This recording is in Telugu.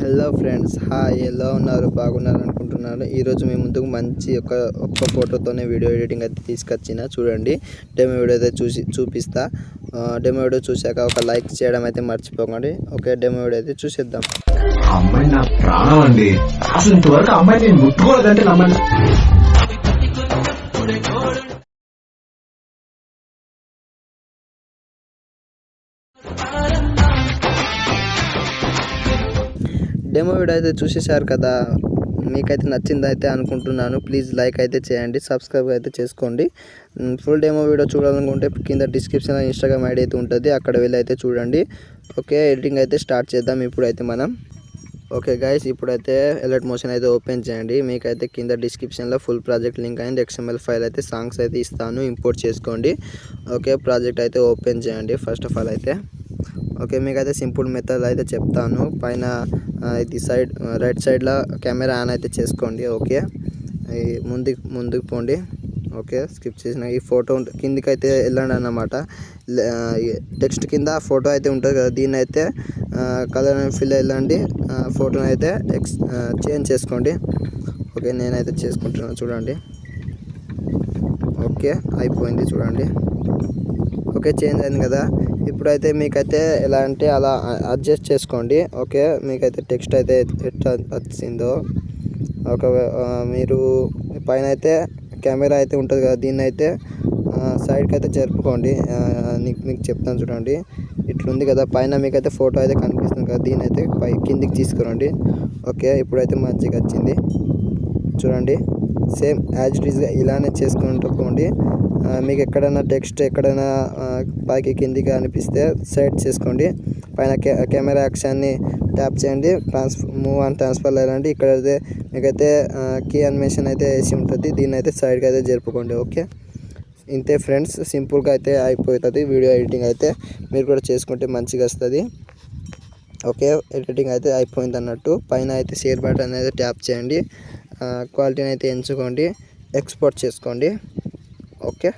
Hello friends, hi. ఎలా ఉన్నారు? బాగున్నారు అనుకుంటున్నాను. ఈరోజు మీ ముందుకు మంచి ఒక్క ఫోటోతోనే వీడియో ఎడిటింగ్ అయితే తీసుకొచ్చిన. చూడండి, డెమో వీడియో అయితే చూపిస్తా. డెమో వీడియో చూశాక ఒక లైక్ చేయడం అయితే మర్చిపోకండి. ఓకే, డెమో వీడియో అయితే చూసేద్దాం. అమ్మాయి నా ప్రాణం అండి. అసలు ఇంతవరకు అమ్మాయి నేను ముట్టుకోలేదంటే నమ్మండి. డెమో వీడియో అయితే చూసేశారు కదా, మీకైతే నచ్చిందైతే అనుకుంటున్నాను. ప్లీజ్ లైక్ అయితే చేయండి, సబ్స్క్రైబ్ అయితే చేసుకోండి. ఫుల్ డెమో వీడియో చూడాలనుకుంటే కింద డిస్క్రిప్షన్లో ఇన్స్టాగ్రామ్ ఐడి అయితే ఉంటుంది, అక్కడ వెళ్ళి అయితే చూడండి. ఓకే, ఎడిటింగ్ అయితే స్టార్ట్ చేద్దాం ఇప్పుడైతే మనం. ఓకే గైస్, ఇప్పుడైతే ఎలర్ట్ మోషన్ అయితే ఓపెన్ చేయండి. మీకైతే కింద డిస్క్రిప్షన్లో full project link and XML file అయితే సాంగ్స్ అయితే ఇస్తాను, ఇంపోర్ట్ చేసుకోండి. ఓకే, ప్రాజెక్ట్ అయితే ఓపెన్ చేయండి ఫస్ట్ ఆఫ్ ఆల్ అయితే. ఓకే, మీకైతే సింపుల్ మెథడ్ అయితే చెప్తాను. పైన ఇది రైట్ సైడ్లో కెమెరా ఆన్ అయితే చేసుకోండి. ఓకే, ముందుకు పోండి. ఓకే, స్కిప్ చేసిన ఈ ఫోటో కిందికి అయితే వెళ్ళండి అన్నమాట. టెక్స్ట్ కింద ఫోటో అయితే ఉంటుంది కదా, దీన్ని అయితే కలర్ ఫిల్ వెళ్ళండి. ఫోటోని అయితే చేంజ్ చేసుకోండి. ఓకే, నేనైతే చేసుకుంటున్నాను చూడండి. ఓకే, అయిపోయింది చూడండి. ఓకే, చేంజ్ అయింది కదా. ఇప్పుడైతే మీకైతే ఎలా అంటే అలా అడ్జస్ట్ చేసుకోండి. ఓకే, మీకైతే టెక్స్ట్ అయితే ఎట్లా వచ్చిందో, ఒక మీరు పైన అయితే కెమెరా అయితే ఉంటుంది కదా, దీన్ని అయితే సైడ్కి అయితే జరుపుకోండి. మీకు చెప్తాను చూడండి. ఇట్లుంది కదా, పైన మీకైతే ఫోటో అయితే కనిపిస్తుంది కదా, దీన్ని అయితే కిందికి తీసుకురండి. ఓకే, ఇప్పుడైతే మంచిగా వచ్చింది చూడండి. సేమ్ యాజ్ ఇట్ ఈస్గా ఇలానే చేసుకుంటూ పోండి. మీకు ఎక్కడైనా టెక్స్ట్ ఎక్కడైనా పైకి కిందికి అనిపిస్తే సైడ్ చేసుకోండి. పైన కెమెరా యాక్షన్ని ట్యాప్ చేయండి, మూవ్ అండ్ ట్రాన్స్ఫర్ వెళ్ళండి. ఇక్కడైతే మీకైతే కీ అనిమేషన్ అయితే వేసి ఉంటుంది, దీన్ని అయితే సైడ్కి అయితే జరుపుకోండి. ఓకే, ఇంతే ఫ్రెండ్స్, సింపుల్గా అయితే అయిపోతుంది వీడియో ఎడిటింగ్ అయితే. మీరు కూడా చేసుకుంటే మంచిగా వస్తుంది. ఓకే, ఎడిటింగ్ అయితే అయిపోయింది అన్నట్టు. పైన అయితే షేర్ బటన్ అయితే ట్యాప్ చేయండి, క్వాలిటీని అయితే ఎంచుకోండి, ఎక్స్పోర్ట్ చేసుకోండి. ఓకే.